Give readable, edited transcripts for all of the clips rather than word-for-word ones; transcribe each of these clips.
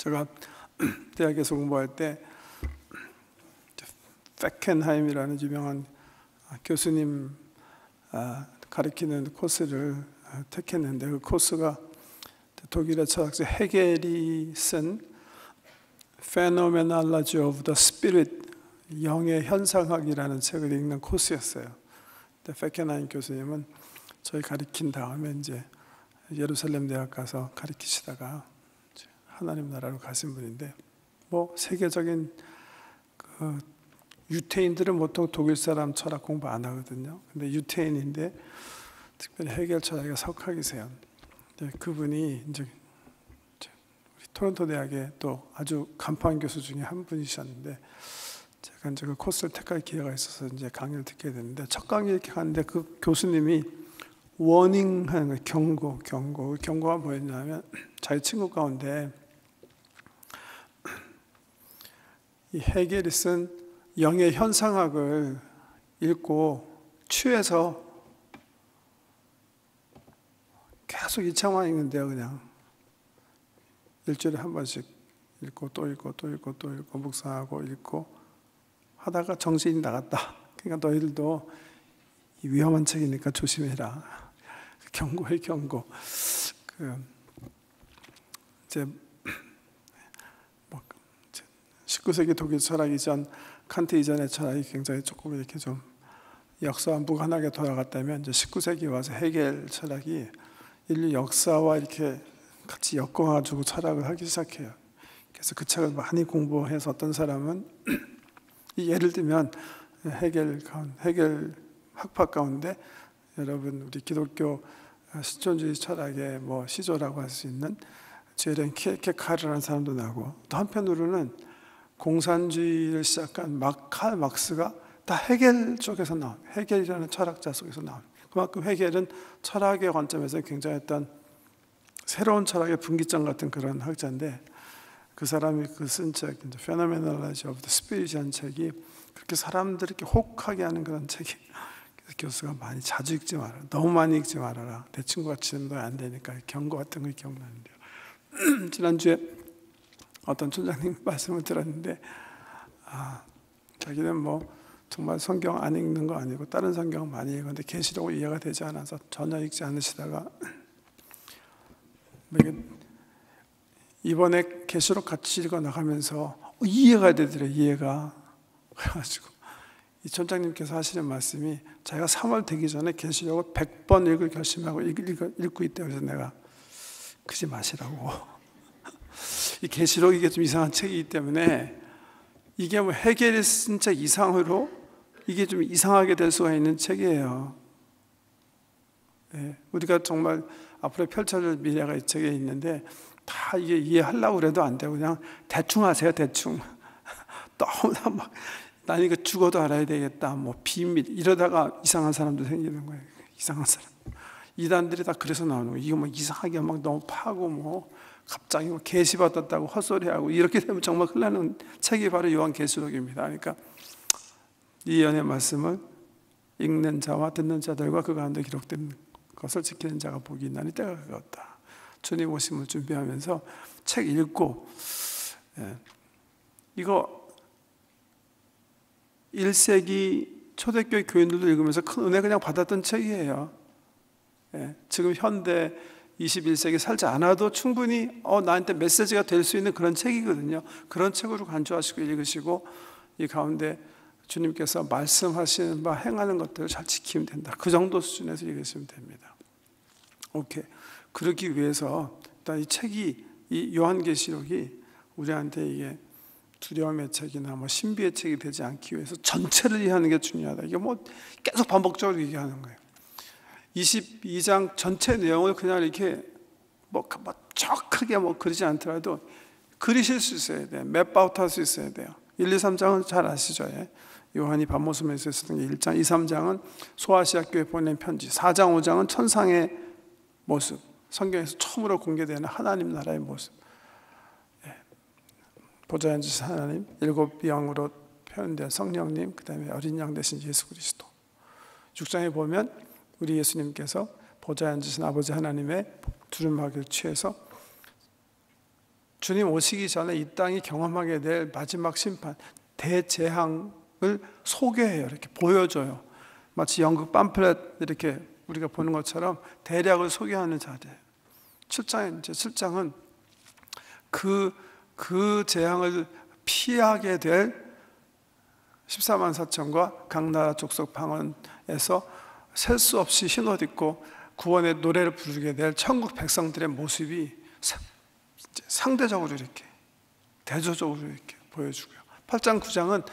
제가 대학에서 공부할 때 페켄하임이라는 유명한 교수님 가르치는 코스를 택했는데, 그 코스가 독일의 철학자 헤겔이 쓴 Phenomenology of the Spirit, 영의 현상학이라는 책을 읽는 코스였어요. 페켄하임 교수님은 저희 가르친 다음에 이제 예루살렘 대학 가서 가르치시다가 하나님 나라로 가신 분인데, 뭐 세계적인 그 유태인들은 보통 독일 사람 철학 공부 안 하거든요. 근데 유태인인데 특별히 헤겔 철학에 석학이세요. 그분이 이제 우리 토론토 대학에 또 아주 간판 교수 중에 한 분이셨는데, 제가 이제 그 코스를 택할 기회가 있어서 이제 강의를 듣게 됐는데, 첫 강의 이렇게 갔는데 그 교수님이 워닝하는 거예요. 경고가 뭐였냐면, 자기 친구 가운데 이 헤겔이 쓴 영의 현상학을 읽고 취해서 계속 이 책만 읽는데요. 그냥 일주일에 한 번씩 읽고 또 읽고 또 읽고 또 읽고 묵상하고 읽고 하다가 정신이 나갔다. 그러니까 너희들도 이 위험한 책이니까 조심해라. 경고해, 경고. 이제 19세기 독일 철학 이전, 칸트 이전의 철학이 굉장히 조금 이렇게 좀 역사와 무관하게 돌아갔다면, 이제 19세기 와서 헤겔 철학이 인류 역사와 이렇게 같이 엮어가지고 철학을 하기 시작해요. 그래서 그 책을 많이 공부해서 어떤 사람은 예를 들면 헤겔 학파 가운데 여러분 우리 기독교 실존주의 철학의 뭐 시조라고 할 수 있는 제렌 키르케가르라는 사람도 나고, 또 한편으로는 공산주의를 시작한 칼 막스가 다 헤겔 쪽에서 나온, 헤겔이라는 철학자 속에서 나온. 그만큼 헤겔은 철학의 관점에서 굉장히 어떤 새로운 철학의 분기점 같은 그런 학자인데, 그 사람이 그 쓴 책, Phenomenology of the Spirit이라는 책이 그렇게 사람들을 이렇게 혹하게 하는 그런 책이. 그래서 교수가 자주 읽지 말아라. 너무 많이 읽지 말아라. 내 친구가 지금도 안 되니까. 경고 같은 거 기억나는데요. 지난주에 어떤 촌장님 말씀을 들었는데, 자기는 뭐 정말 성경 안 읽는 거 아니고 다른 성경 많이 읽었는데 계시록은 이해가 되지 않아서 전혀 읽지 않으시다가 이번에 계시록 같이 읽어 나가면서 이해가 되더래. 이해가. 그래가지고 이 촌장님께서 하시는 말씀이, 자기가 3월 되기 전에 계시록을 100번 읽을 결심하고 읽고 있대요. 그래서 내가 그지 마시라고. 이 계시록 이게 좀 이상한 책이기 때문에, 이게 뭐 헤겔이 쓴 책 이상으로 이게 좀 이상하게 될 수가 있는 책이에요. 네, 우리가 정말 앞으로 펼쳐질 미래가 이 책에 있는데, 다 이게 이해하려고 그래도 안 되고 그냥 대충 하세요. 대충. 너무나 막 난 이거 죽어도 알아야 되겠다, 뭐 비밀, 이러다가 이상한 사람도 생기는 거예요. 이상한 사람. 이단들이 다 그래서 나오는 거예요. 이거 뭐 이상하게 막 너무 파고 뭐 갑자기 뭐 계시 받았다고 헛소리하고, 이렇게 되면 정말 큰일 나는 책이 바로 요한계시록입니다. 그러니까 이 연의 말씀을 읽는 자와 듣는 자들과 그 가운데 기록된 것을 지키는 자가 복이 있나니 때가 가까웠다. 주님 오심을 준비하면서 책 읽고, 이거 1세기 초대교회 교인들도 읽으면서 큰 은혜 그냥 받았던 책이에요. 지금 현대 21세기 살지 않아도 충분히 나한테 메시지가 될 수 있는 그런 책이거든요. 그런 책으로 간주하시고 읽으시고, 이 가운데 주님께서 말씀하시는 바 행하는 것들을 잘 지키면 된다. 그 정도 수준에서 읽으시면 됩니다. 오케이. 그러기 위해서 일단 이 책이, 이 요한계시록이 우리한테 이게 두려움의 책이나 뭐 신비의 책이 되지 않기 위해서 전체를 이해하는 게 중요하다. 이게 뭐 계속 반복적으로 얘기하는 거예요. 22장 전체 내용을 그냥 이렇게 뭐 정확하게 뭐 그리지 않더라도 그리실 수 있어야 돼요. 맵아웃 할 수 있어야 돼요. 1, 2, 3장은 잘 아시죠? 요한이 밤모습에서 썼던 게 1장, 2, 3장은 소아시아 교회 보낸 편지, 4장, 5장은 천상의 모습, 성경에서 처음으로 공개되는 하나님 나라의 모습, 보좌에 앉으신 하나님, 7영으로 표현된 성령님, 그 다음에 어린 양 대신 예수 그리스도. 6장에 보면 우리 예수님께서 보좌에 앉으신 아버지 하나님의 두루마기를 취해서 주님 오시기 전에 이 땅이 경험하게 될 마지막 심판, 대재앙을 소개해요. 이렇게 보여줘요. 마치 연극 팜플렛 이렇게 우리가 보는 것처럼 대략을 소개하는 자리예요. 7장은 그 재앙을 피하게 될 14만 4천과 각 나라 족속 방언에서 셀 수 없이 흰옷 입고 구원의 노래를 부르게 될 천국 백성들의 모습이 상대적으로 이렇게 대조적으로 이렇게 보여주고요. 8장 9장은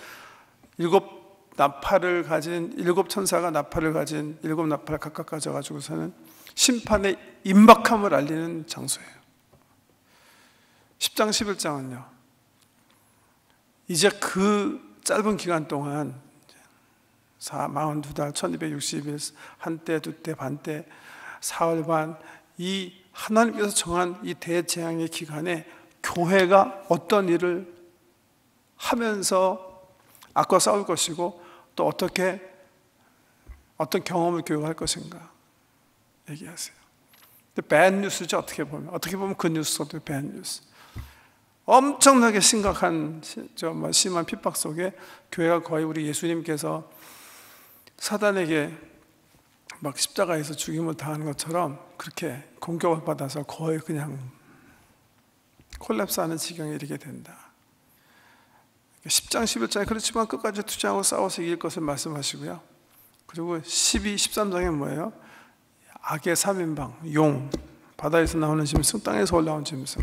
일곱 천사가 나팔을 가진 일곱 나팔을 각각 가져가지고서는 심판의 임박함을 알리는 장소예요. 10장 11장은요, 이제 그 짧은 기간 동안 42달 1260일 한때 두때 반때 사흘 반, 이 하나님께서 정한 이 대재앙의 기간에 교회가 어떤 일을 하면서 악과 싸울 것이고 또 어떤 경험을 교육할 것인가 얘기하세요. 근데 배드 뉴스죠. 어떻게 보면 그 뉴스도 배드 뉴스. 엄청나게 심각한 심한 핍박 속에 교회가 거의 우리 예수님께서 사단에게 막 십자가에서 죽임을 당하는 것처럼 그렇게 공격을 받아서 거의 그냥 콜랩스하는 지경에 이르게 된다. 10장 11장에 그렇지만 끝까지 투쟁하고 싸워서 이길 것을 말씀하시고요. 그리고 12, 13장에 뭐예요? 악의 3인방, 용, 바다에서 나오는 짐승, 땅에서 올라온 짐승,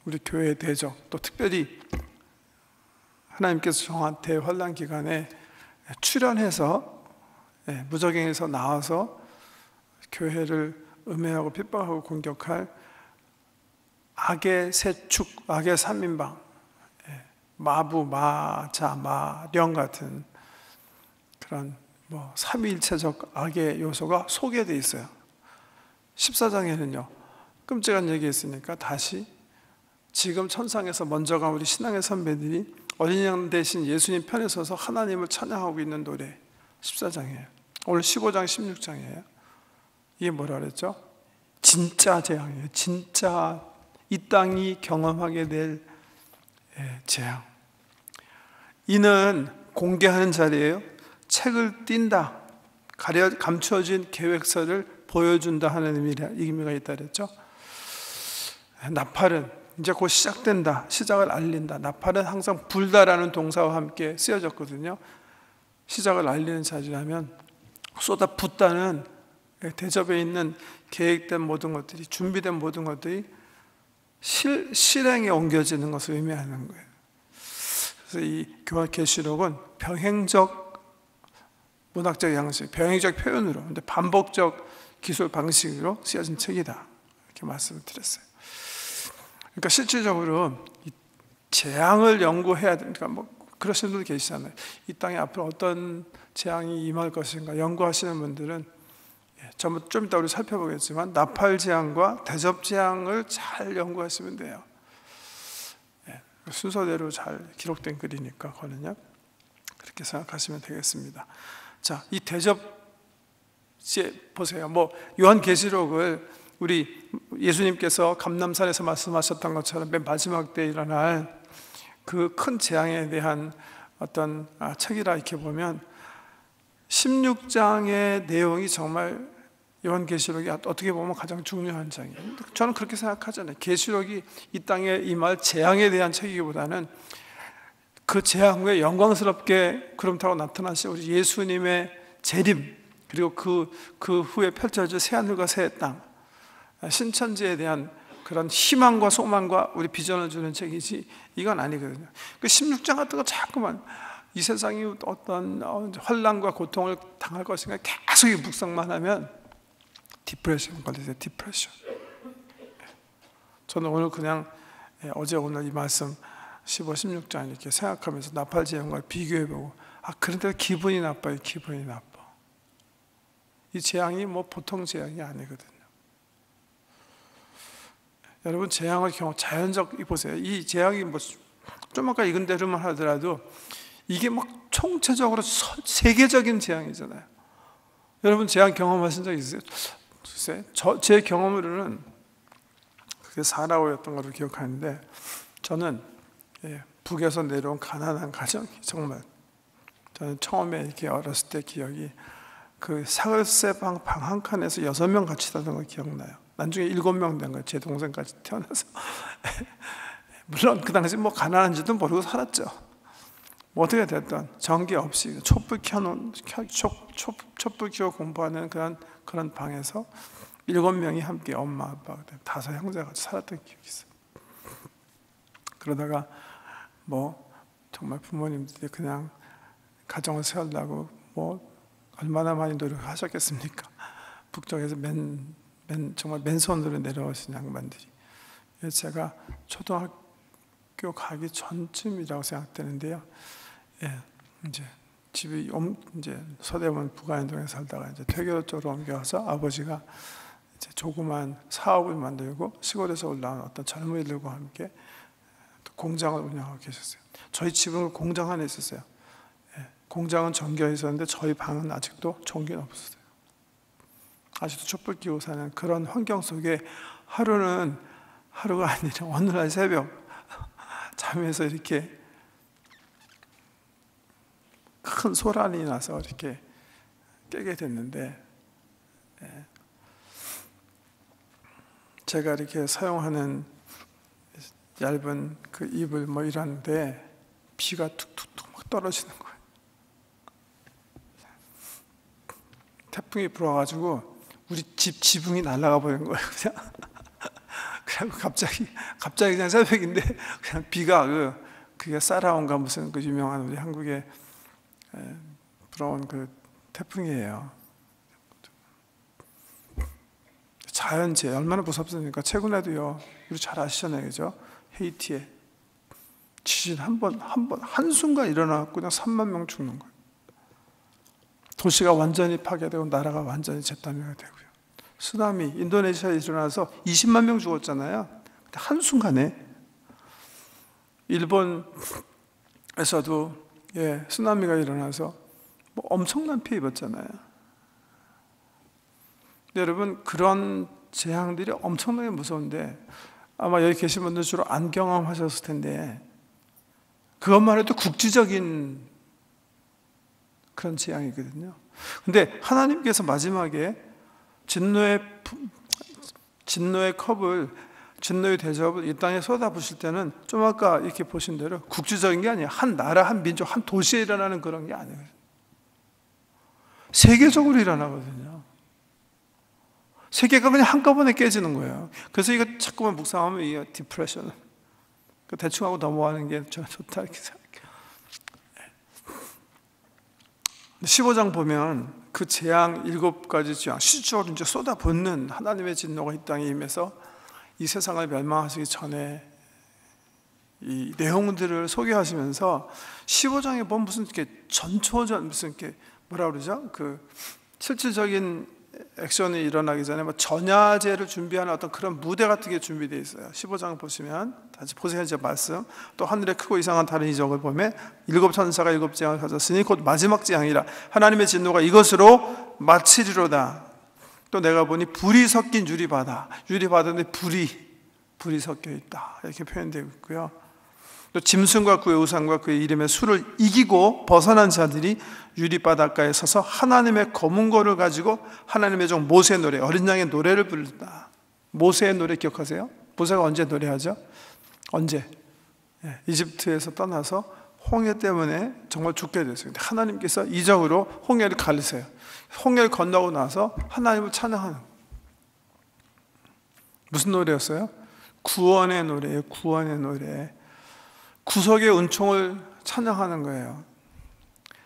우리 교회의 대적, 또 특별히 하나님께서 정한 대환란 기간에 출현해서 무적행에서 나와서 교회를 음해하고 핍박하고 공격할 악의 세 축, 악의 3인방, 마부, 마자, 마령 같은 그런 삼위일체적 악의 요소가 소개되어 있어요. 14장에는요 끔찍한 얘기 있으니까 다시 지금 천상에서 먼저 간 우리 신앙의 선배들이 어린 양 대신 예수님 편에 서서 하나님을 찬양하고 있는 노래 14장이에요. 오늘 15장 16장이에요. 이게 뭐라 그랬죠? 진짜 재앙이에요. 진짜 이 땅이 경험하게 될 재앙. 이는 공개하는 자리예요. 책을 띈다, 감춰진 계획서를 보여준다 하는 의미가 있다 그랬죠. 나팔은 이제 곧 시작된다, 시작을 알린다. 나팔은 항상 불다라는 동사와 함께 쓰여졌거든요. 시작을 알리는 자리라면 쏟아붓다는 대접에 있는 계획된 모든 것들이, 준비된 모든 것들이 실행에 옮겨지는 것을 의미하는 거예요. 그래서 이 교활계시록은 병행적 문학적 양식, 병행적 표현으로, 근데 반복적 기술 방식으로 쓰여진 책이다, 이렇게 말씀을 드렸어요. 그러니까 실질적으로 이 재앙을 연구해야 되니까 그러시는 분들 계시잖아요. 이 땅에 앞으로 어떤 재앙이 임할 것인가 연구하시는 분들은 좀 이따 우리 살펴보겠지만 나팔 재앙과 대접 재앙을 잘 연구하시면 돼요. 순서대로 잘 기록된 글이니까 그거는요. 그렇게 생각하시면 되겠습니다. 자, 이 대접 보세요. 요한계시록을 우리 예수님께서 감람산에서 말씀하셨던 것처럼 맨 마지막 때 일어날 그 큰 재앙에 대한 어떤 책이라 이렇게 보면 16장의 내용이 정말 요한계시록이 어떻게 보면 가장 중요한 장이에요. 저는 그렇게 생각하잖아요. 계시록이 이 땅에 임할 재앙에 대한 책이기보다는 그 재앙 후에 영광스럽게 구름 타고 나타나신 우리 예수님의 재림, 그리고 그 후에 펼쳐질 새하늘과 새 땅, 신천지에 대한 그런 희망과 소망과 우리 비전을 주는 책이지 이건 아니거든요. 그 16장 같은 거 자꾸만 이 세상이 어떤 환난과 고통을 당할 것인가 계속 묵상만 하면 디프레션 걸리세요. 디프레션. 저는 오늘 그냥 어제 오늘 이 말씀 15, 16장 이렇게 생각하면서 나팔 재앙과 비교해보고 그런데 기분이 나빠요. 기분이 나빠. 이 재앙이 보통 재앙이 아니거든요. 여러분 재앙을 자연적 보세요. 이 재앙이 좀 아까 읽은 대로만 하더라도 이게 총체적으로 세계적인 재앙이잖아요. 여러분 재앙 경험하신 적 있으세요? 제 경험으로는 그게 사라오였던 걸로 기억하는데, 저는 북에서 내려온 가난한 가정이 정말, 저는 처음에 이렇게 어렸을 때 기억이, 그 사글세 방 한 칸에서 6명 같이 살던 거 기억나요. 나중에 7명 된 거예요. 제 동생까지 태어나서. 물론 그 당시 뭐 가난한지도 모르고 살았죠. 뭐 어떻게 됐든 전기 없이 촛불 켜고 공부하는 그런 방에서 7명이 함께 엄마, 아빠, 5 형제가 같이 살았던 기억이 있어요. 그러다가 뭐 정말 부모님들이 그냥 가정을 세우려고 뭐 얼마나 많이 노력하셨겠습니까? 북쪽에서 정말 맨손으로 내려오신 양반들이. 제가 초등학교 가기 전쯤이라고 생각되는데요. 이제 집이 이제 서대문 부가연동에 살다가 이제 퇴교 쪽으로 옮겨와서 아버지가 이제 조그만 사업을 만들고 시골에서 올라온 어떤 젊은이들과 함께 공장을 운영하고 계셨어요. 저희 집은 공장 안에 있었어요. 공장은 전기가 있었는데 저희 방은 아직도 전기는 없었어요. 아직도 촛불 끼고 사는 그런 환경 속에 하루가 아니라 어느 날 새벽 잠에서 이렇게 큰 소란이 나서 이렇게 깨게 됐는데, 제가 이렇게 사용하는 얇은 그 이불 뭐 이런데 비가 툭툭툭 막 떨어지는 거예요. 태풍이 불어가지고 우리 집 지붕이 날아가 버린 거예요. 그냥. 그리고 갑자기 그냥 새벽인데 그냥 비가 그게 사라온가 무슨 그 유명한 우리 한국의 불어온 그 태풍이에요. 자연재해 얼마나 무섭습니까? 최근에도요, 우리 잘 아시잖아요, 그죠? 헤이티에 지진 한순간 일어나고 그냥 3만 명 죽는 거예요. 도시가 완전히 파괴되고 나라가 완전히 잿더미가 되고요. 쓰나미, 인도네시아에 일어나서 20만 명 죽었잖아요. 한순간에. 일본에서도 쓰나미가 일어나서 뭐 엄청난 피해 입었잖아요. 근데 여러분, 그런 재앙들이 엄청나게 무서운데, 아마 여기 계신 분들 주로 안 경험하셨을 텐데, 그것만 해도 국지적인 그런 재앙이거든요. 근데 하나님께서 마지막에 진노의 대접을 이 땅에 쏟아부으실 때는 좀 아까 이렇게 보신 대로 국지적인 게 아니에요. 한 나라, 한 민족, 한 도시에 일어나는 그런 게 아니에요. 세계적으로 일어나거든요. 세계가 그냥 한꺼번에 깨지는 거예요. 그래서 이거 자꾸만 묵상하면 이게 디프레션, 대충 하고 넘어가는 게 저는 좋다 이렇게 생각해요. 15장 보면 그 재앙 7가지 재앙 실적으로 이제 쏟아붓는 하나님의 진노가 이 땅에 임해서 이 세상을 멸망하시기 전에 이 내용들을 소개하시면서 15장에 보면 무슨 이렇게 전초전, 무슨 이렇게 뭐라 그러죠? 그 실질적인 액션이 일어나기 전에 뭐 전야제를 준비하는 어떤 그런 무대 같은 게 준비되어 있어요. 15장 보시면 다시 보세요. 이제 말씀. 또 하늘에 크고 이상한 다른 이적을 보면 7 천사가 7 재앙을 가졌으니 곧 마지막 재앙이라 하나님의 진노가 이것으로 마치리로다. 또 내가 보니 불이 섞인 유리바다인데 불이 섞여 있다 이렇게 표현되어 있고요. 또 짐승과 그의 우상과 그의 이름의 수를 이기고 벗어난 자들이 유리바닷가에 서서 하나님의 검은 거를 가지고 하나님의 종 모세의 노래, 어린 양의 노래를 부른다. 모세의 노래 기억하세요? 모세가 언제 노래하죠? 언제? 이집트에서 떠나서 홍해 때문에 정말 죽게 됐어요. 근데 하나님께서 이적으로 홍해를 가르세요. 홍해를 건너고 나서 하나님을 찬양하는, 무슨 노래였어요? 구원의 노래예요. 구원의 노래. 구속의 은총을 찬양하는 거예요.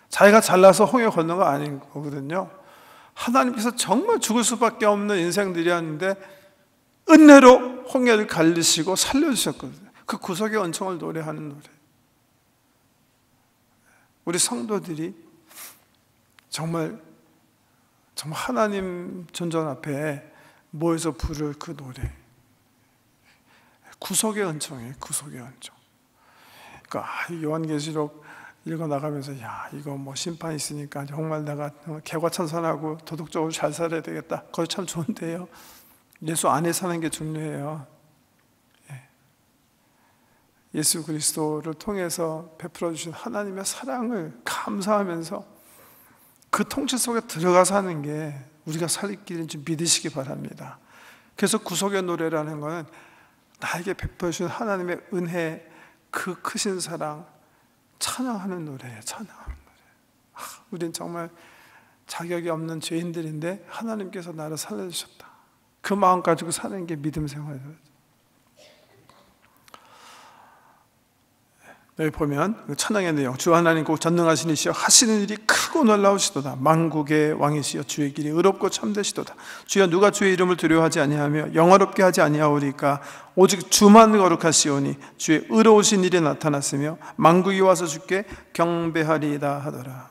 자기가 잘나서 홍해 건너는 거 아닌 거거든요. 하나님께서 정말 죽을 수밖에 없는 인생들이었는데 은혜로 홍해를 갈리시고 살려주셨거든요. 그 구속의 은총을 노래하는 노래. 우리 성도들이 정말 하나님 존전 앞에 모여서 부를 그 노래, 구속의 은총이에요. 구속의 은총. 그러니까 요한계시록 읽어 나가면서 이거 뭐 심판 있으니까 정말 내가 개과천선하고 도덕적으로 잘 살아야 되겠다. 그거 참 좋은데요. 예수 안에 사는 게 중요해요. 예수 그리스도를 통해서 베풀어 주신 하나님의 사랑을 감사하면서 그 통치 속에 들어가 사는 게 우리가 살 길인 줄 믿으시기 바랍니다. 그래서 구속의 노래라는 것은 나에게 베풀어 주신 하나님의 은혜, 그 크신 사랑 찬양하는 노래예요. 찬양하는 노래. 우린 정말 자격이 없는 죄인들인데 하나님께서 나를 살려주셨다. 그 마음 가지고 사는 게 믿음 생활이에요. 여기 보면 찬양의 내용, 주 하나님 곧 전능하신 이시여 하시는 일이 크고 놀라우시도다. 만국의 왕이시여 주의 길이 의롭고 참되시도다. 주여 누가 주의 이름을 두려워하지 아니하며 영화롭게 하지 아니하오리까. 오직 주만 거룩하시오니 주의 의로우신 일이 나타났으며 만국이 와서 주께 경배하리이다 하더라.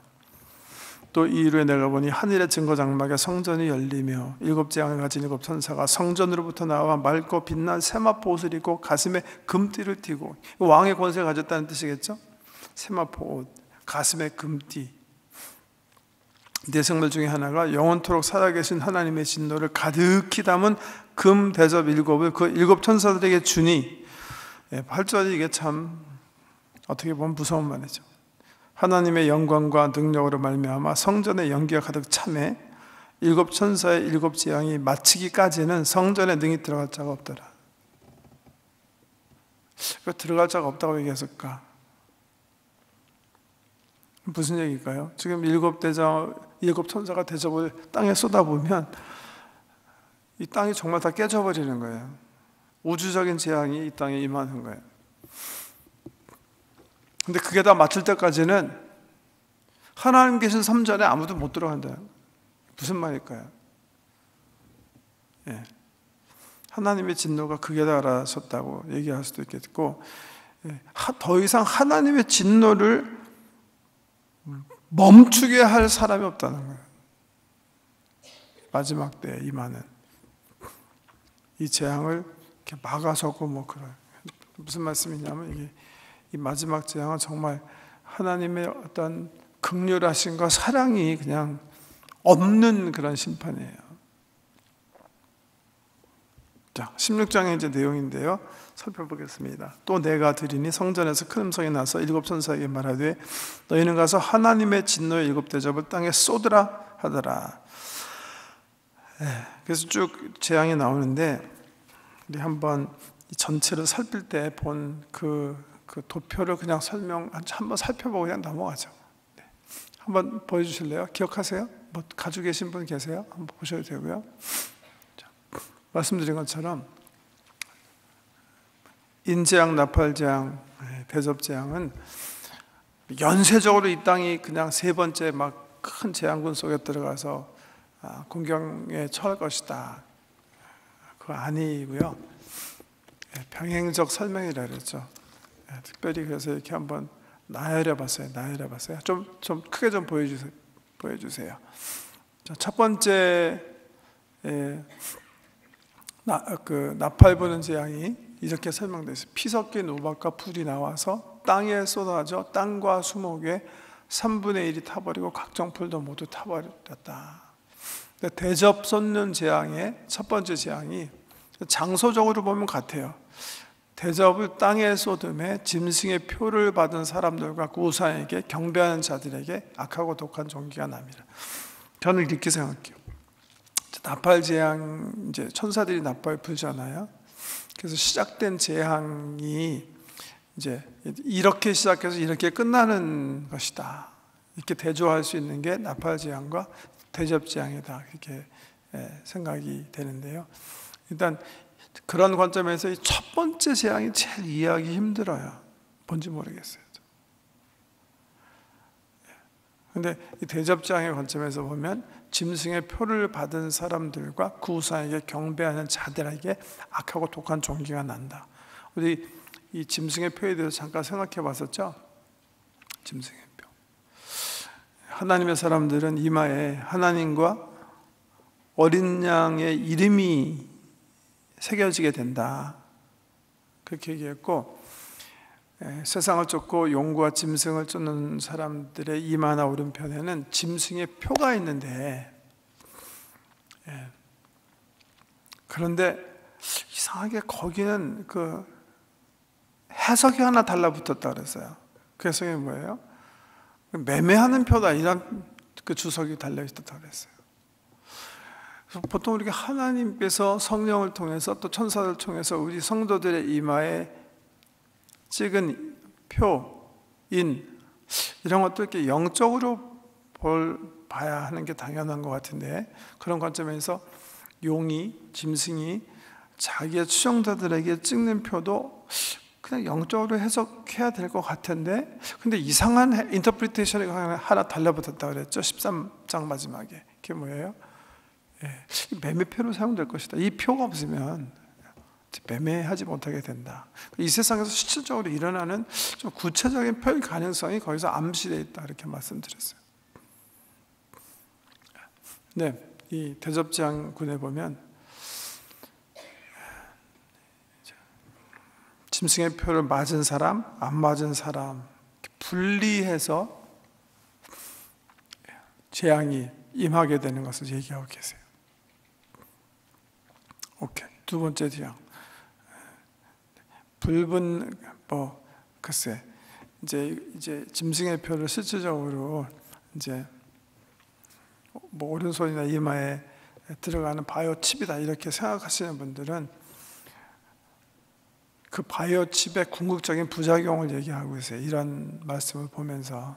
또 이 이후에 내가 보니 하늘의 증거 장막에 성전이 열리며 일곱 재앙을 가진 일곱 천사가 성전으로부터 나와 맑고 빛난 세마포 옷을 입고 가슴에 금띠를 띠고, 왕의 권세를 가졌다는 뜻이겠죠? 세마포 옷, 가슴에 금띠. 네 생물 중에 하나가 영원토록 살아계신 하나님의 진노를 가득히 담은 금 대접 일곱을 그 일곱 천사들에게 주니, 8절이 이게 참 어떻게 보면 무서운 말이죠. 하나님의 영광과 능력으로 말미암아 성전의 연기가 가득 차매 일곱 천사의 일곱 재앙이 마치기까지는 성전에 능히 들어갈 자가 없더라. 왜 들어갈 자가 없다고 얘기했을까? 무슨 얘기일까요? 지금 일곱 천사가 대접을 땅에 쏟아보면 이 땅이 정말 다 깨져버리는 거예요. 우주적인 재앙이 이 땅에 임하는 거예요. 근데 그게 다 맞출 때까지는 하나님 계신 성전에 아무도 못 들어간다. 무슨 말일까요? 하나님의 진노가 극에 달하셨다고 얘기할 수도 있겠고, 더 이상 하나님의 진노를 멈추게 할 사람이 없다는 거예요. 마지막 때에 임하는 이 재앙을 이렇게 막아서고 뭐 그런, 무슨 말씀이냐면 이게 이 마지막 재앙은 정말 하나님의 어떤 긍휼하심과 사랑이 그냥 없는 그런 심판이에요. 자, 16장의 이제 내용인데요. 살펴보겠습니다. 또 내가 들으니 성전에서 큰 음성이 나서 일곱 천사에게 말하되 너희는 가서 하나님의 진노의 일곱 대접을 땅에 쏟으라 하더라. 그래서 쭉 재앙이 나오는데 우리 한번 전체를 살필 때 본 그 도표를 그냥 한번 살펴보고 그냥 넘어가죠. 한번 보여주실래요? 기억하세요? 뭐 가지고 계신 분 계세요? 한번 보셔도 되고요. 자, 말씀드린 것처럼 인재앙, 나팔재앙, 대접재앙은 연쇄적으로 이 땅이 그냥 세 번째 막 큰 재앙군 속에 들어가서 공경에 처할 것이다. 그거 아니고요. 병행적 설명이라 그랬죠. 특별히 그래서 이렇게 한번 나열해봤어요. 좀 크게 좀 보여주세요. 자, 첫 번째 나팔 부는 재앙이 이렇게 설명되어 있어요. 피 섞인 우박과 풀이 나와서 땅에 쏟아져 땅과 수목에 3분의 1이 타버리고 각종 풀도 모두 타버렸다. 대접 쏟는 재앙의 첫 번째 재앙이 장소적으로 보면 같아요. 대접을 땅에 쏟음에 짐승의 표를 받은 사람들과 그 우상에게 경배하는 자들에게 악하고 독한 종기가 납니다. 저는 이렇게 생각해요. 나팔 재앙, 이제 천사들이 나팔 불잖아요. 그래서 시작된 재앙이 이제 이렇게 시작해서 이렇게 끝나는 것이다. 이렇게 대조할 수 있는 게 나팔 재앙과 대접 재앙이다. 그렇게 생각이 되는데요. 일단 그런 관점에서 이 첫 번째 재앙이 제일 이해하기 힘들어요. 뭔지 모르겠어요. 그런데 이 대접 재앙의 관점에서 보면 짐승의 표를 받은 사람들과 그 우상에게 경배하는 자들에게 악하고 독한 종기가 난다. 우리 이 짐승의 표에 대해서 잠깐 생각해 봤었죠? 짐승의 표. 하나님의 사람들은 이마에 하나님과 어린 양의 이름이 새겨지게 된다. 그렇게 얘기했고, 세상을 쫓고 용과 짐승을 쫓는 사람들의 이마나 오른편에는 짐승의 표가 있는데, 그런데 이상하게 거기는 그 해석이 하나 달라붙었다 그랬어요. 그 해석이 뭐예요? 매매하는 표다, 이런 그 주석이 달려있었다 그랬어요. 그래서 보통 우리가 하나님께서 성령을 통해서 또 천사를 통해서 우리 성도들의 이마에 찍은 표, 인, 이런 것도 이렇게 영적으로 봐야 하는 게 당연한 것 같은데, 그런 관점에서 용이, 짐승이 자기의 추종자들에게 찍는 표도 그냥 영적으로 해석해야 될 것 같은데, 근데 이상한 인터프리테이션이 하나 달라붙었다 그랬죠. 13장 마지막에. 그게 뭐예요? 매매표로 사용될 것이다. 이 표가 없으면 매매하지 못하게 된다. 이 세상에서 실질적으로 일어나는 좀 구체적인 표의 가능성이 거기서 암시되어 있다, 이렇게 말씀드렸어요. 네, 이 대접장군에 보면 짐승의 표를 맞은 사람, 안 맞은 사람 분리해서 재앙이 임하게 되는 것을 얘기하고 계세요. 오케이. 두 번째 재앙. 붉은 글쎄 이제 짐승의 표를 실질적으로 이제 오른손이나 이마에 들어가는 바이오 칩이다, 이렇게 생각하시는 분들은 그 바이오 칩의 궁극적인 부작용을 얘기하고 있어요. 이런 말씀을 보면서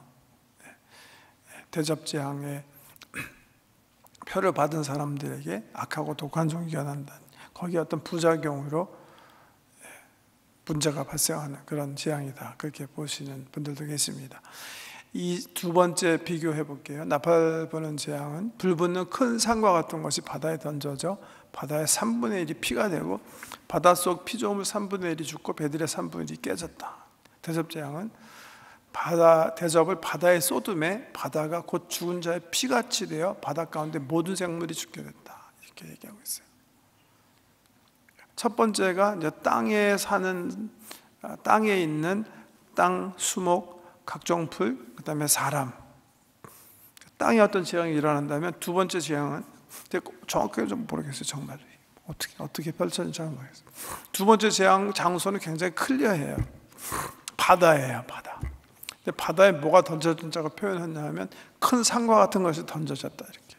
대접재앙의 표를 받은 사람들에게 악하고 독한 종기가 난다. 거기에 어떤 부작용으로 문제가 발생하는 그런 재앙이다, 그렇게 보시는 분들도 계십니다. 이 두 번째 비교해 볼게요. 나팔 부는 재앙은 불붙는 큰 산과 같은 것이 바다에 던져져 바다의 3분의 1이 피가 되고 바닷속 피조물 3분의 1이 죽고 배들의 3분의 1이 깨졌다. 대접재앙은 대접을 바다에 쏟음에 바다가 곧 죽은 자의 피같이 되어 바다 가운데 모든 생물이 죽게 됐다, 이렇게 얘기하고 있어요. 첫 번째가 이제 땅에 있는 땅, 수목, 각종 풀, 그 다음에 사람. 땅에 어떤 재앙이 일어난다면 두 번째 재앙은 정확하게 좀 모르겠어요. 정말 어떻게 펼쳐진지 잘 모르겠어요. 두 번째 재앙 장소는 굉장히 클리어해요. 바다예요, 바다. 근데 바다에 뭐가 던져진다고 표현했냐면 큰 산과 같은 것이 던져졌다, 이렇게.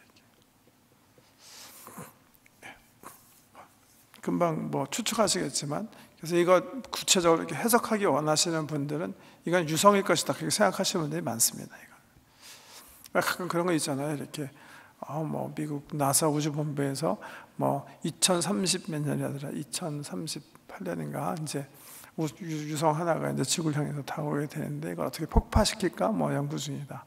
금방 추측하시겠지만, 그래서 이거 구체적으로 이렇게 해석하기 원하시는 분들은 이건 유성일 것이다, 그렇게 생각하시는 분들이 많습니다. 이거 가끔 그런 거 있잖아요. 이렇게 미국 나사 우주본부에서 2030 몇 년이더라, 2038년인가 이제 유성 하나가 이제 지구를 향해서 다가오게 되는데 이걸 어떻게 폭파시킬까 연구 중이다.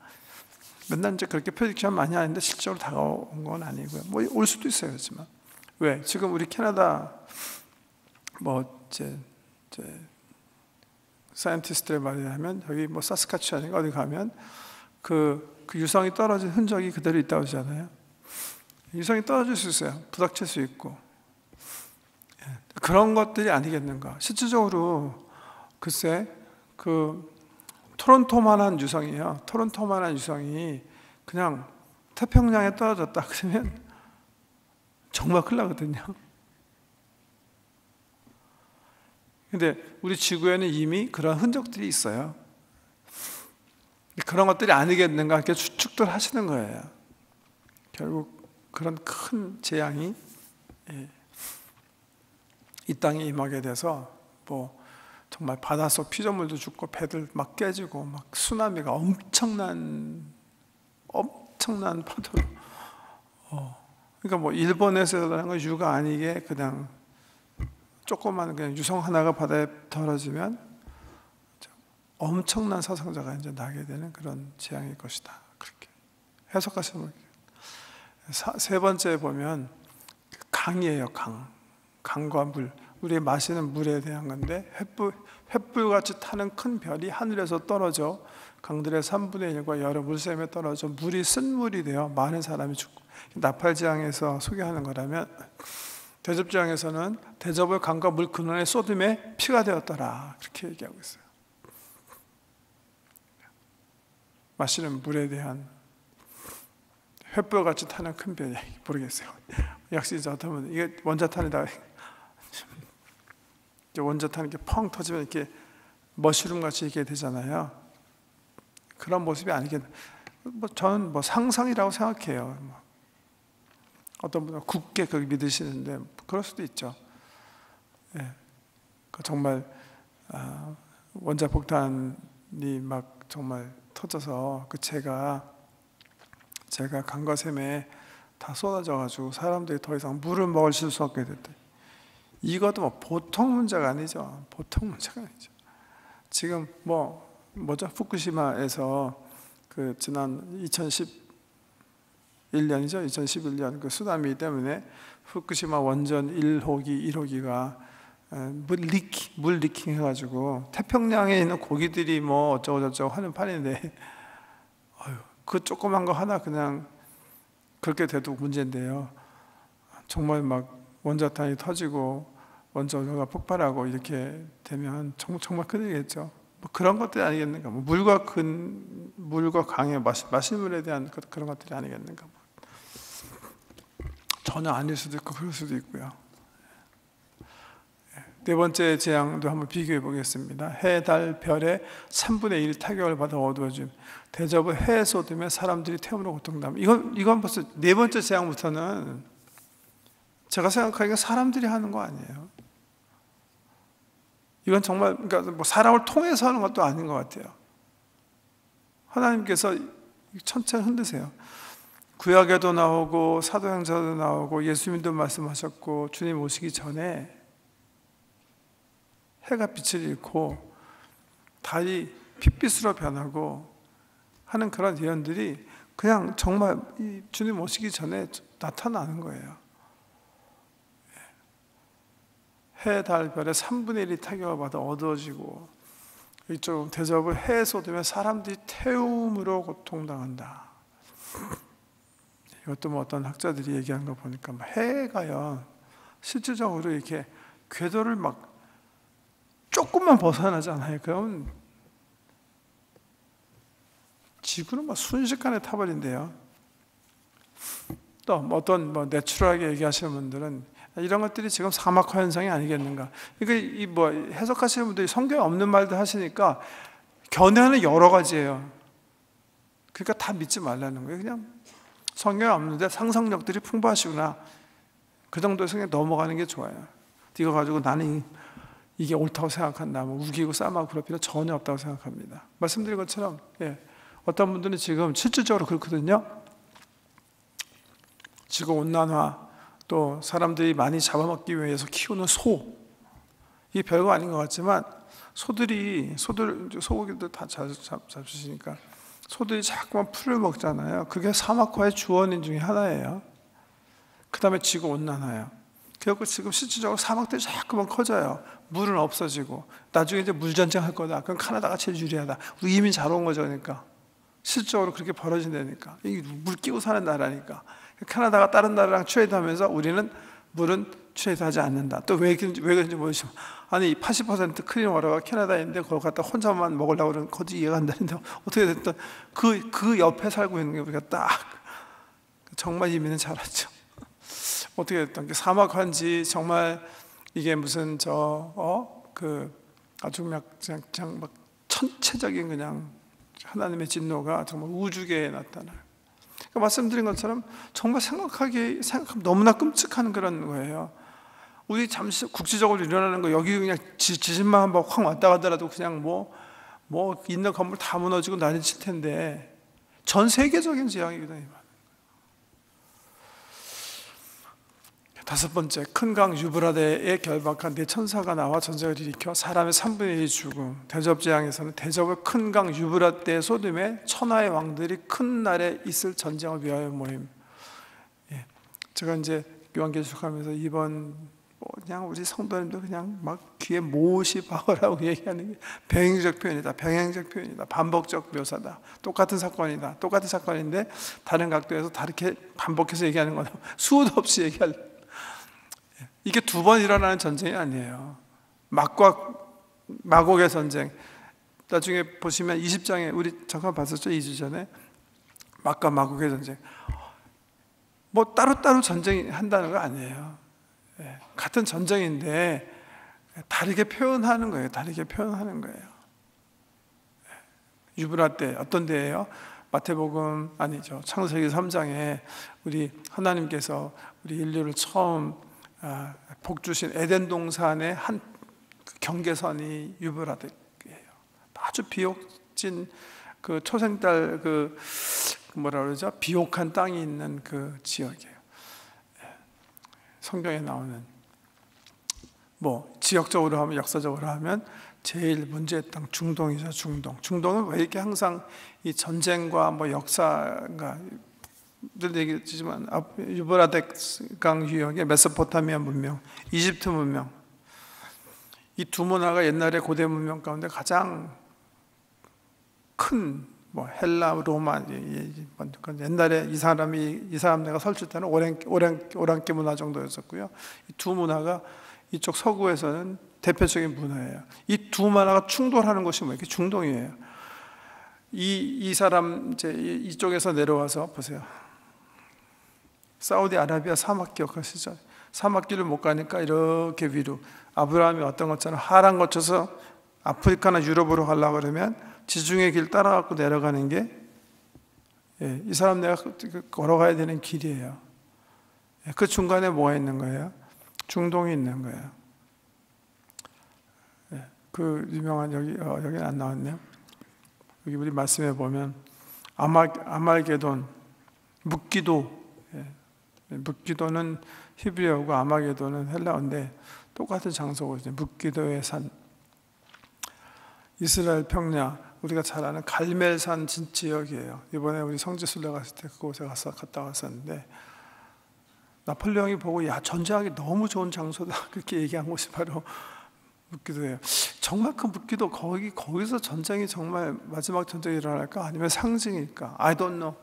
맨날 이제 그렇게 프레딕션 많이 하는데 실제로 다가온 건 아니고요. 올 수도 있어요, 그렇지만. 왜? 지금 우리 캐나다 사이언티스트의 말에 하면 여기 사스카츄안인가 어디 가면 그 유성이 떨어진 흔적이 그대로 있다고 하잖아요. 유성이 떨어질 수 있어요. 부닥칠 수 있고. 그런 것들이 아니겠는가. 실질적으로 글쎄 토론토만한 유성이에요. 토론토만한 유성이 그냥 태평양에 떨어졌다 그러면 정말 큰일 나거든요. 근데 우리 지구에는 이미 그런 흔적들이 있어요. 그런 것들이 아니겠는가 이렇게 추측들 하시는 거예요. 결국 그런 큰 재앙이 이 땅에 임하게 돼서 정말 바닷속 피조물도 죽고 배들 막 깨지고 막 쓰나미가 엄청난 파도로 그러니까 일본에서 일어나는 건 유가 아니게 그냥 조그만 그냥 유성 하나가 바다에 떨어지면 엄청난 사상자가 이제 나게 되는 그런 재앙일 것이다, 그렇게 해석하시는 거예요. 세 번째 보면 강이에요. 강과 물, 우리 마시는 물에 대한 건데 횃불같이 타는 큰 별이 하늘에서 떨어져 강들의 3분의 1과 여러 물샘에 떨어져 물이 쓴물이 되어 많은 사람이 죽고, 나팔지향에서 소개하는 거라면 대접지향에서는 대접을 강과 물 근원에 쏟음에 피가 되었더라, 그렇게 얘기하고 있어요. 마시는 물에 대한 횃불같이 타는 큰 별이, 모르겠어요. 역시 어떤 분 이게 원자탄이다, 원자탄 이렇게 펑 터지면 이렇게 머시룸 같이 이렇게 되잖아요. 그런 모습이 아니겠. 저는 상상이라고 생각해요. 어떤 분은 굳게 그렇게 믿으시는데 그럴 수도 있죠. 예. 정말 원자폭탄이 막 정말 터져서 제가 강거샘에 다 쏟아져가지고 사람들이 더 이상 물을 먹을 수 없게 됐대. 이것도 보통 문제가 아니죠. 보통 문제가 아니죠. 지금 후쿠시마에서 지난 2011년이죠. 2011년 쓰나미 때문에 후쿠시마 원전 1호기, 1호기가 물 리킹 해가지고 태평양에 있는 고기들이 어쩌고저쩌고 하는 판인데, 그 조그만 거 하나 그냥 그렇게 돼도 문제인데요. 정말 원자탄이 터지고 원전소가 폭발하고 이렇게 되면 정말 큰일이겠죠. 그런 것들이 아니겠는가? 물과 강의 마실물에 대한 그런 것들이 아니겠는가? 전혀 아닐 수도 있고 그럴 수도 있고요. 네 번째 재앙도 한번 비교해 보겠습니다. 해, 달, 별의 3분의 1 타격을 받아 어두워짐. 대접을 해에 쏟으면 사람들이 태움으로 고통담. 이건 벌써 네 번째 재앙부터는 제가 생각하기에 사람들이 하는 거 아니에요. 이건 정말 사람을 통해서 하는 것도 아닌 것 같아요. 하나님께서 천천히 흔드세요. 구약에도 나오고 사도행전도 나오고 예수님도 말씀하셨고 주님 오시기 전에 해가 빛을 잃고 달이 핏빛으로 변하고 하는 그런 예언들이 그냥 정말 주님 오시기 전에 나타나는 거예요. 해, 달, 별의 3분의 1이 타격을 받아 어두워지고 이쪽 대접을 해에 쏟으면 사람들이 태움으로 고통당한다. 이것도 어떤 학자들이 얘기한 거 보니까 해가요 실질적으로 이렇게 궤도를 조금만 벗어나잖아요. 그럼 지구는 순식간에 타버린대요. 또 어떤 내추럴하게 얘기하시는 분들은 이런 것들이 지금 사막화 현상이 아니겠는가. 그러니까 해석하시는 분들이 성경에 없는 말들 하시니까 견해는 여러 가지예요. 그러니까 다 믿지 말라는 거예요. 그냥 성경에 없는데 상상력들이 풍부하시구나. 그 정도에서 그냥 넘어가는 게 좋아요. 이거 가지고 나는 이게 옳다고 생각한다. 우기고 싸움하고 그럴 필요 전혀 없다고 생각합니다. 말씀드린 것처럼 어떤 분들은 지금 실질적으로 그렇거든요. 지구온난화, 또 사람들이 많이 잡아먹기 위해서 키우는 이게 별거 아닌 것 같지만 소고기도 다 잡수시니까 소들이 자꾸만 풀을 먹잖아요. 그게 사막화의 주원인 중에 하나예요. 그 다음에 지구온난화예요. 그래서 지금 실질적으로 사막들이 자꾸만 커져요. 물은 없어지고 나중에 이제 물전쟁 할 거다. 그럼 카나다가 제일 유리하다. 우리 이민 잘 온 거죠. 그러니까 실질적으로 그렇게 벌어진다니까. 이게 물 끼고 사는 나라니까. 캐나다가 다른 나라랑 트레이드하면서 우리는 물은 트레이드하지 않는다. 또 왜 그런지 모르시면 아니 80% 클린 워터가 캐나다인데 그걸 갖다 혼자만 먹으려고 그러면 거지 이해가 안 되는데 어떻게 됐든 그 옆에 살고 있는 게 우리가 딱 정말 이민은 잘하죠. 어떻게 됐든 사막한지 정말 이게 무슨 아주 그냥 천체적인 그냥 하나님의 진노가 정말 우주계에 나타나요. 그러니까 말씀드린 것처럼 정말 생각하면 너무나 끔찍한 그런 거예요. 우리 잠시 국지적으로 일어나는 거 여기 그냥 지진만 한번 확 왔다 가더라도 그냥 있는 건물 다 무너지고 난리 칠 텐데 전 세계적인 재앙이거든요. 다섯 번째, 큰 강 유브라데에 결박한 네 천사가 나와 전쟁을 일으켜 사람의 3분의 1이 죽음. 대접재앙에서는 대접을 큰 강 유브라데에 쏟음에 천하의 왕들이 큰 날에 있을 전쟁을 위하여 모임. 제가 이제 요한계시록하면서 이번 그냥 우리 성도님들 그냥 귀에 못이 박으라고 얘기하는 게 병행적 표현이다. 병행적 표현이다. 반복적 묘사다. 똑같은 사건이다. 똑같은 사건인데 다른 각도에서 다르게 반복해서 얘기하는 거다. 수도 없이 얘기할. 이게 두 번 일어나는 전쟁이 아니에요. 막과 마곡의 전쟁. 나중에 보시면 20장에 우리 잠깐 봤었죠? 2주 전에 막과 마곡의 전쟁. 따로따로 전쟁한다는 거 아니에요. 같은 전쟁인데 다르게 표현하는 거예요. 다르게 표현하는 거예요. 유브라 때 어떤 때예요? 마태복음 아니죠. 창세기 3장에 우리 하나님께서 우리 인류를 처음 복 주신 에덴 동산의 한 경계선이 유브라데예요. 아주 비옥진 그 초생달 그 뭐라 그러죠? 비옥한 땅이 있는 그 지역이에요. 성경에 나오는 뭐 지역적으로 하면 역사적으로 하면 제일 문제의 땅 중동이죠. 중동은 왜 이렇게 항상 이 전쟁과 뭐 역사가 늘 얘기했지만 유브라데스 강 유역의 메소포타미아 문명, 이집트 문명, 이 두 문화가 옛날의 고대 문명 가운데 가장 큰 뭐 헬라, 로마, 옛날에 이 사람네가 설칠 때는 오랑캐 문화 정도였었고요. 이 두 문화가 이쪽 서구에서는 대표적인 문화예요. 이 두 문화가 충돌하는 곳이 뭐 이렇게 중동이에요. 이 사람 이제 이쪽에서 내려와서 보세요. 사우디아라비아 사막 기억하시죠? 사막길을 못 가니까 이렇게 위로 아브라함이 어떤 것처럼 하란 거쳐서 아프리카나 유럽으로 가려고 그러면 지중해 길 따라가고 내려가는 게 이 사람 내가 걸어가야 되는 길이에요. 그 중간에 뭐가 있는 거예요? 중동이 있는 거예요. 그 유명한 여기는 안 나왔네요. 여기 우리 말씀에 보면 아말게돈, 묵기도, 묵기도는 히브리어고 아마게도는 헬라어인데 똑같은 장소거든요. 묵기도의 산, 이스라엘 평야, 우리가 잘 아는 갈멜산 지역이에요. 이번에 우리 성지순례 갔을 때 그곳에 갔다 왔었는데 나폴레옹이 보고 야 전쟁하기 너무 좋은 장소다 그렇게 얘기한 곳이 바로 묵기도예요. 정말 그 묵기도 거기서 전쟁이 정말 마지막 전쟁이 일어날까 아니면 상징일까? I don't know.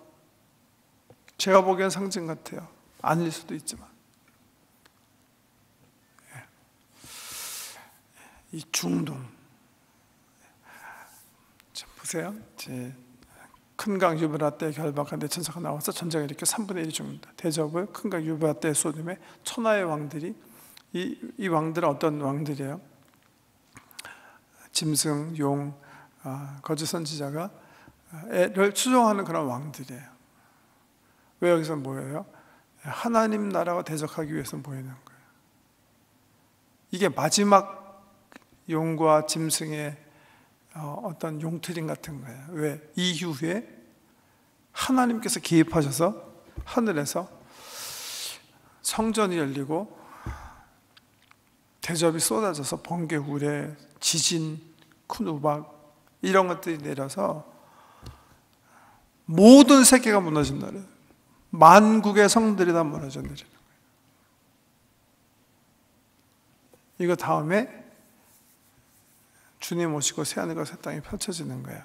제가 보기엔 상징 같아요. 아닐 수도 있지만 이 중동 보세요. 큰강 유브라데 결박한 데 천사가 나와서 전쟁에 이렇게 3분의 1이 죽는다. 대접을 큰강 유브라데 쏟음에 천하의 왕들이 이 왕들은 어떤 왕들이에요? 짐승, 용, 거짓 선지자가 를 추종하는 그런 왕들이에요. 왜 여기서 모여요? 하나님 나라와 대적하기 위해서 모이는 거예요. 이게 마지막 용과 짐승의 어떤 용트림 같은 거예요. 왜? 이후에 하나님께서 개입하셔서 하늘에서 성전이 열리고 대접이 쏟아져서 번개, 우레, 지진, 큰 우박 이런 것들이 내려서 모든 세계가 무너진다. 만국의 성들이 다 무너져 내리는 거예요. 이거 다음에 주님 오시고 새하늘과 새 땅이 펼쳐지는 거예요.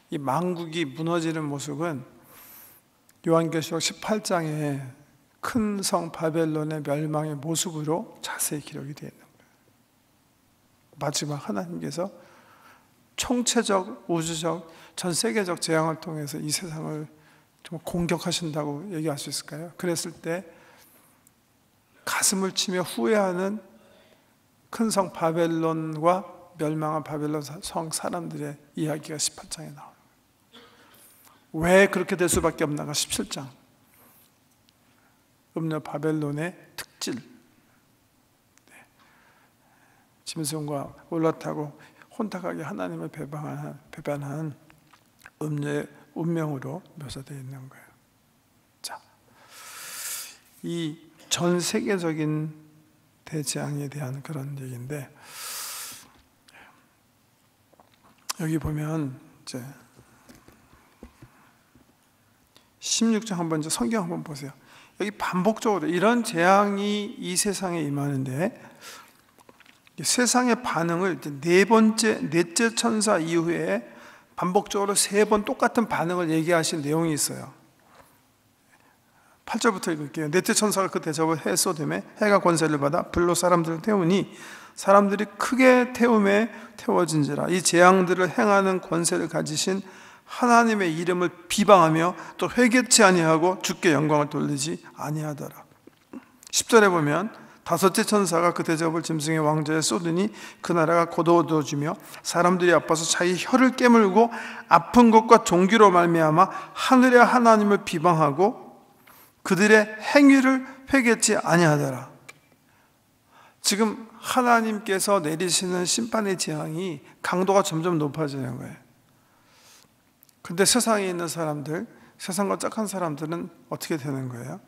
이 만국이 무너지는 모습은 요한계시록 18장에 큰 성 바벨론의 멸망의 모습으로 자세히 기록이 되어 있는 거예요. 마지막 하나님께서 총체적, 우주적, 전 세계적 재앙을 통해서 이 세상을 정말 공격하신다고 얘기할 수 있을까요? 그랬을 때 가슴을 치며 후회하는 큰 성 바벨론과 멸망한 바벨론 성 사람들의 이야기가 18장에 나와요. 왜 그렇게 될 수밖에 없나가 17장. 음녀 바벨론의 특질. 짐승과 올라타고 혼탁하게 하나님을 배반한 음녀의 운명으로 묘사되어 있는 거예요. 자, 이 전 세계적인 대재앙에 대한 그런 얘기인데 여기 보면 이제 16장 한번 이제 성경 한번 보세요. 여기 반복적으로 이런 재앙이 이 세상에 임하는데 세상의 반응을 넷째 천사 이후에 반복적으로 3번 똑같은 반응을 얘기하신 내용이 있어요. 8절부터 읽을게요. 넷째 천사가 그 대접을 해 쏟음에 해가 권세를 받아 불로 사람들을 태우니 사람들이 크게 태움에 태워진지라. 이 재앙들을 행하는 권세를 가지신 하나님의 이름을 비방하며 또 회개치 아니하고 주께 영광을 돌리지 아니하더라. 10절에 보면 다섯째 천사가 그 대접을 짐승의 왕좌에 쏟으니 그 나라가 곧 어두워지며 사람들이 아파서 자기 혀를 깨물고 아픈 것과 종기로 말미암아 하늘의 하나님을 비방하고 그들의 행위를 회개치 아니하더라. 지금 하나님께서 내리시는 심판의 재앙이 강도가 점점 높아지는 거예요. 근데 세상에 있는 사람들, 세상과 짝한 사람들은 어떻게 되는 거예요?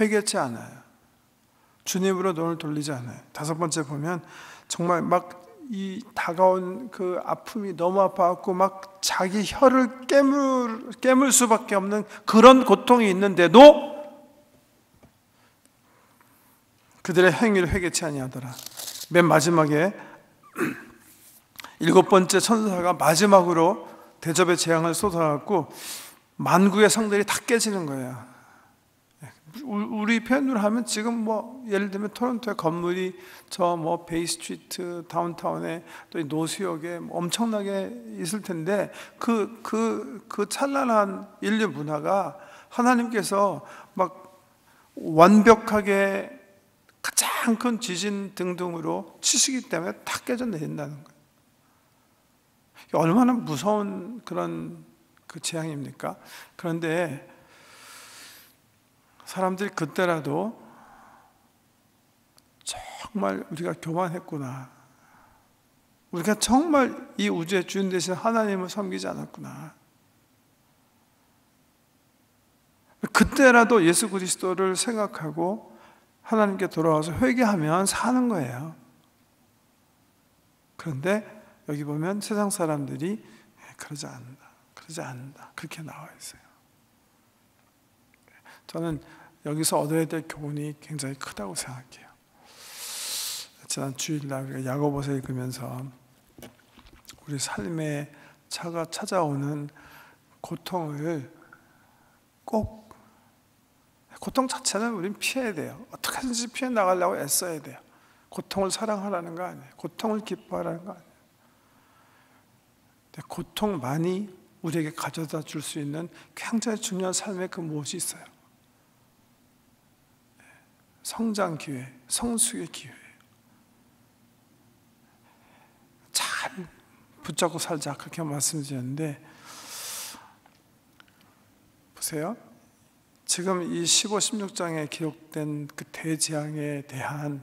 회개치 않아요. 주님으로 눈을 돌리지 않아요. 다섯 번째 보면 정말 막 이 다가온 그 아픔이 너무 아파갖고 막 자기 혀를 깨물 수밖에 없는 그런 고통이 있는데도 그들의 행위를 회개치 아니하더라. 맨 마지막에 일곱 번째 천사가 마지막으로 대접의 재앙을 쏟아갖고 만국의 성들이 다 깨지는 거예요. 우리 표현으로 하면 지금 뭐 예를 들면 토론토의 건물이 저 뭐 베이스트리트 다운타운에 또 노스역에 엄청나게 있을 텐데 그 찬란한 인류 문화가 하나님께서 막 완벽하게 가장 큰 지진 등등으로 치시기 때문에 다 깨져 내린다는 거예요. 얼마나 무서운 그런 그 재앙입니까? 그런데 사람들이 그때라도 정말 우리가 교만했구나. 우리가 정말 이 우주의 주인 되신 하나님을 섬기지 않았구나. 그때라도 예수 그리스도를 생각하고 하나님께 돌아와서 회개하면 사는 거예요. 그런데 여기 보면 세상 사람들이 그러지 않는다. 그렇게 나와 있어요. 저는 여기서 얻어야 될 교훈이 굉장히 크다고 생각해요. 지난 주일날 우리가 야고보서 읽으면서 우리 삶에 찾아오는 고통을 꼭, 고통 자체는 우리는 피해야 돼요. 어떻게든지 피해 나가려고 애써야 돼요. 고통을 사랑하라는 거 아니에요. 고통을 기뻐하라는 거 아니에요. 근데 고통만이 우리에게 가져다 줄 수 있는 굉장히 중요한 삶의 그 무엇이 있어요. 성장 기회, 성숙의 기회. 잘 붙잡고 살자 그렇게 말씀드렸는데 보세요. 지금 이 15, 16장에 기록된 그 대재앙에 대한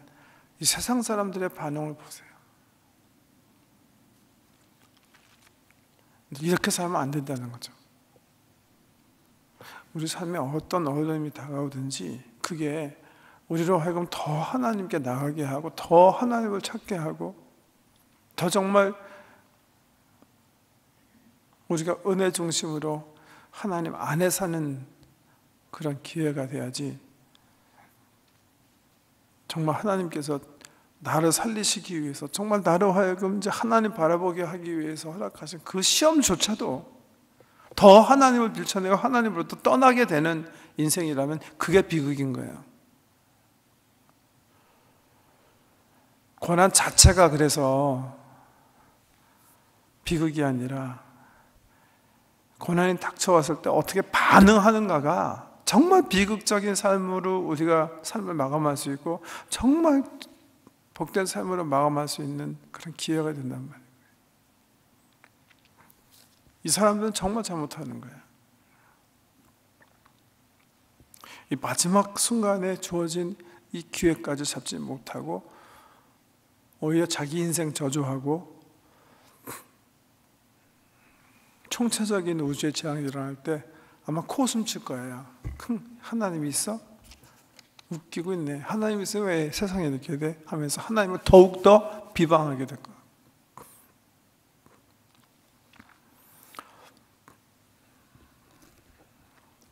이 세상 사람들의 반응을 보세요. 이렇게 살면 안 된다는 거죠. 우리 삶에 어떤 어려움이 다가오든지 그게 우리로 하여금 더 하나님께 나가게 하고 더 하나님을 찾게 하고 더 정말 우리가 은혜 중심으로 하나님 안에 사는 그런 기회가 돼야지 정말 하나님께서 나를 살리시기 위해서 정말 나로 하여금 이제 하나님 바라보게 하기 위해서 허락하신 그 시험조차도 더 하나님을 밀쳐내고 하나님으로부터 떠나게 되는 인생이라면 그게 비극인 거예요. 고난 자체가 그래서 비극이 아니라 고난이 닥쳐왔을 때 어떻게 반응하는가가 정말 비극적인 삶으로 우리가 삶을 마감할 수 있고 정말 복된 삶으로 마감할 수 있는 그런 기회가 된단 말이에요. 이 사람들은 정말 잘못하는 거예요. 이 마지막 순간에 주어진 이 기회까지 잡지 못하고 오히려 자기 인생 저주하고 총체적인 우주의 재앙이 일어날 때 아마 코웃음 칠 거예요. 하나님이 있어? 웃기고 있네. 하나님이 있어? 왜 세상에 이렇게 돼? 하면서 하나님을 더욱더 비방하게 될 거예요.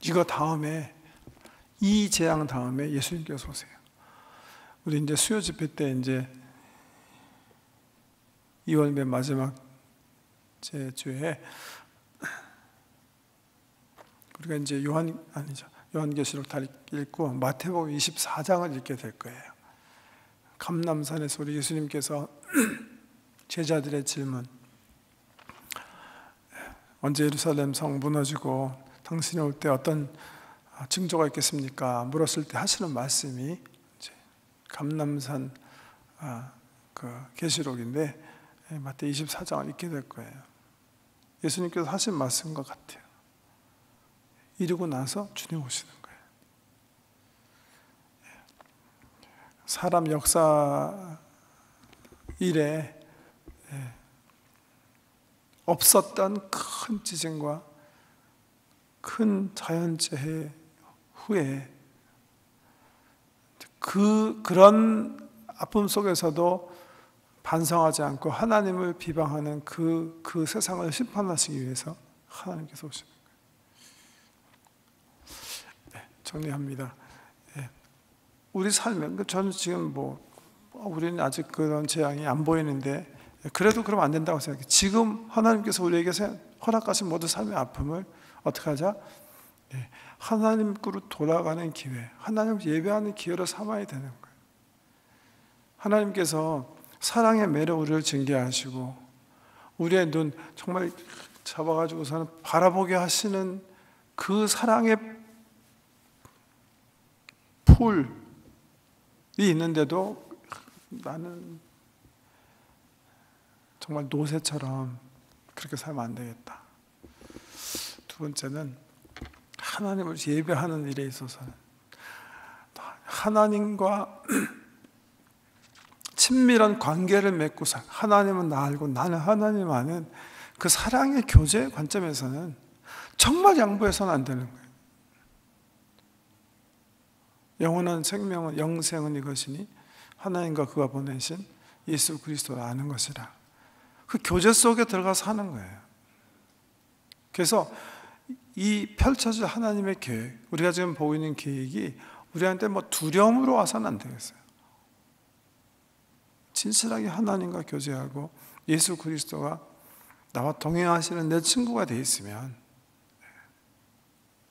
이거 다음에 이 재앙 다음에 예수님께서 오세요. 우리 이제 수요 집회 때 이제 2월 맨 마지막 주에 우리가 이제 요한계시록 다 읽고 마태복음 24장을 읽게 될 거예요. 감람산에서 우리 예수님께서 제자들의 질문, 언제 예루살렘 성 무너지고 당신이 올 때 어떤 징조가 있겠습니까? 물었을 때 하시는 말씀이 감람산 그 계시록인데 마태이 24장을 읽게 될 거예요. 예수님께서 하신 말씀인 것 같아요. 이러고 나서 주님 오시는 거예요. 사람 역사 일에 없었던 큰 지진과 큰 자연재해 후에 그런 아픔 속에서도 반성하지 않고 하나님을 비방하는 그 세상을 심판하시기 위해서 하나님께서 오시는 거예요. 정리합니다. 우리 삶에 저는 지금 우리는 아직 그런 재앙이 안 보이는데 그래도 그러면 안 된다고 생각해요. 지금 하나님께서 우리에게 허락하신 모든 삶의 아픔을 어떻게 하자? 하나님께로 돌아가는 기회, 하나님을 예배하는 기회로 삼아야 되는 거예요. 하나님께서 사랑의 매로 우리를 징계하시고 우리의 눈 정말 잡아가지고서는 바라보게 하시는 그 사랑의 풀이 있는데도 나는 정말 노새처럼 그렇게 살면 안 되겠다. 두 번째는 하나님을 예배하는 일에 있어서는 하나님과 친밀한 관계를 맺고 하나님은 나 알고 나는 하나님 아는 그 사랑의 교제 관점에서는 정말 양보해서는 안 되는 거예요. 영원한 생명은 영생은 이것이니 하나님과 그가 보내신 예수 그리스도를 아는 것이라. 그 교제 속에 들어가서 하는 거예요. 그래서 이 펼쳐질 하나님의 계획, 우리가 지금 보고 있는 계획이 우리한테 두려움으로 와서는 안 되겠어요. 진실하게 하나님과 교제하고 예수 그리스도가 나와 동행하시는 내 친구가 되어 있으면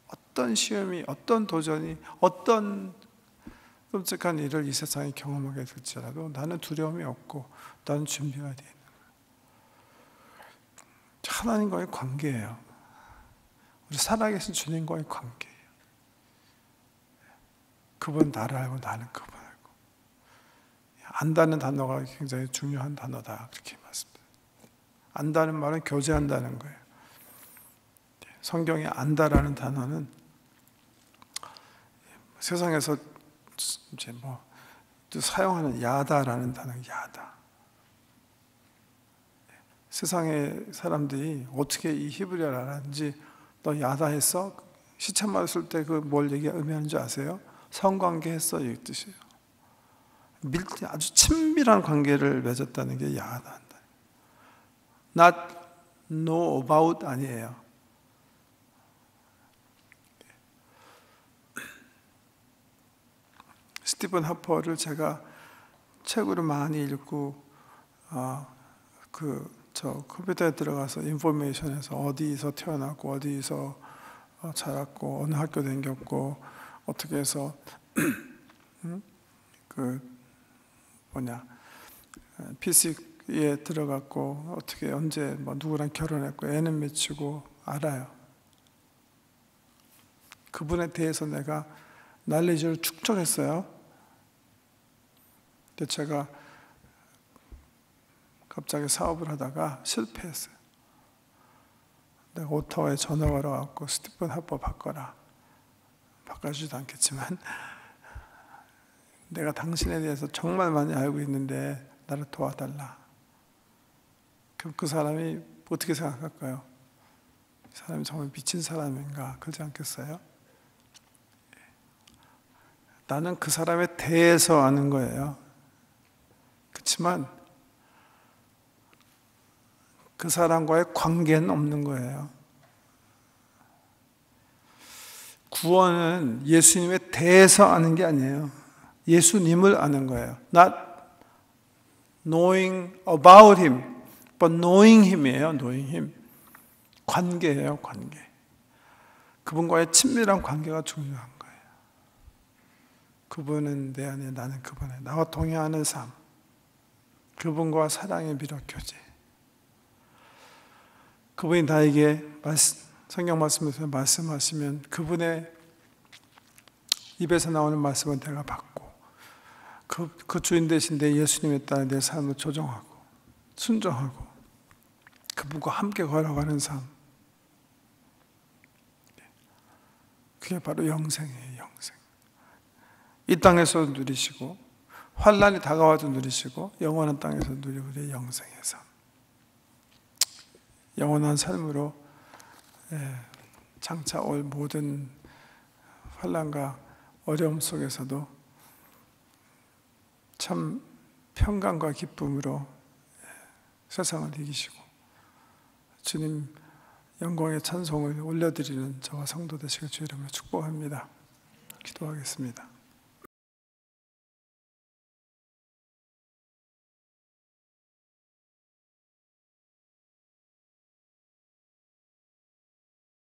어떤 시험이, 어떤 도전이, 어떤 끔찍한 일을 이 세상에 경험하게 될지라도 나는 두려움이 없고 나는 준비가 되어 있는 거예요. 하나님과의 관계예요. 우리 살아계신 주님과의 관계예요. 그분 나를 알고 나는 그분 알고. 안다는 단어가 굉장히 중요한 단어다 그렇게 말씀드려요. 안다는 말은 교제한다는 거예요. 성경에 안다라는 단어는 세상에서 이제 또 사용하는 야다라는 단어, 야다. 세상의 사람들이 어떻게 이 히브리어를 알았는지 너 야다 했어? 시쳇말 쓸 때 그 뭘 의미하는 줄 아세요? 성관계 했어 이 뜻이에요. 아주 친밀한 관계를 맺었다는 게 야다. Not know about 아니에요. 스티븐 하퍼를 제가 책으로 많이 읽고 컴퓨터에 들어가서 인포메이션에서 어디서 태어났고 어디서 자랐고 어느 학교 다녔고 어떻게 해서 PC에 들어갔고 어떻게 언제 누구랑 결혼했고 애는 맺히고 알아요. 그분에 대해서 내가 날리지를 축적했어요. 근데 제가 갑자기 사업을 하다가 실패했어요. 내가 오타와에 전화 걸어갖고 스티븐 하퍼 바꿔라. 바꿔주지도 않겠지만 내가 당신에 대해서 정말 많이 알고 있는데 나를 도와달라. 그럼 그 사람이 어떻게 생각할까요? 이 사람이 정말 미친 사람인가? 그러지 않겠어요? 나는 그 사람에 대해서 아는 거예요. 그렇지만 그 사람과의 관계는 없는 거예요. 구원은 예수님에 대해서 아는 게 아니에요. 예수님을 아는 거예요. Not knowing about Him, but knowing Him이에요. knowing Him. 관계예요, 관계. 그분과의 친밀한 관계가 중요한 거예요. 그분은 내 안에, 나는 그분 안에. 나와 동행하는 삶. 그분과 사랑의 미력 교제. 그분이 나에게 성경 말씀에서 말씀하시면 그분의 입에서 나오는 말씀을 내가 받고 그 주인 대신 내 예수님에 따라 내 삶을 조정하고 순종하고 그분과 함께 걸어가는 삶, 그게 바로 영생이에요. 영생. 이 땅에서 누리시고 환난이 다가와도 누리시고 영원한 땅에서 누리고 우리의 영생의 삶, 영원한 삶으로 장차 올 모든 환난과 어려움 속에서도 참 평강과 기쁨으로 세상을 이기시고 주님 영광의 찬송을 올려드리는 저와 성도 되시길 주 이름으로 축복합니다. 기도하겠습니다.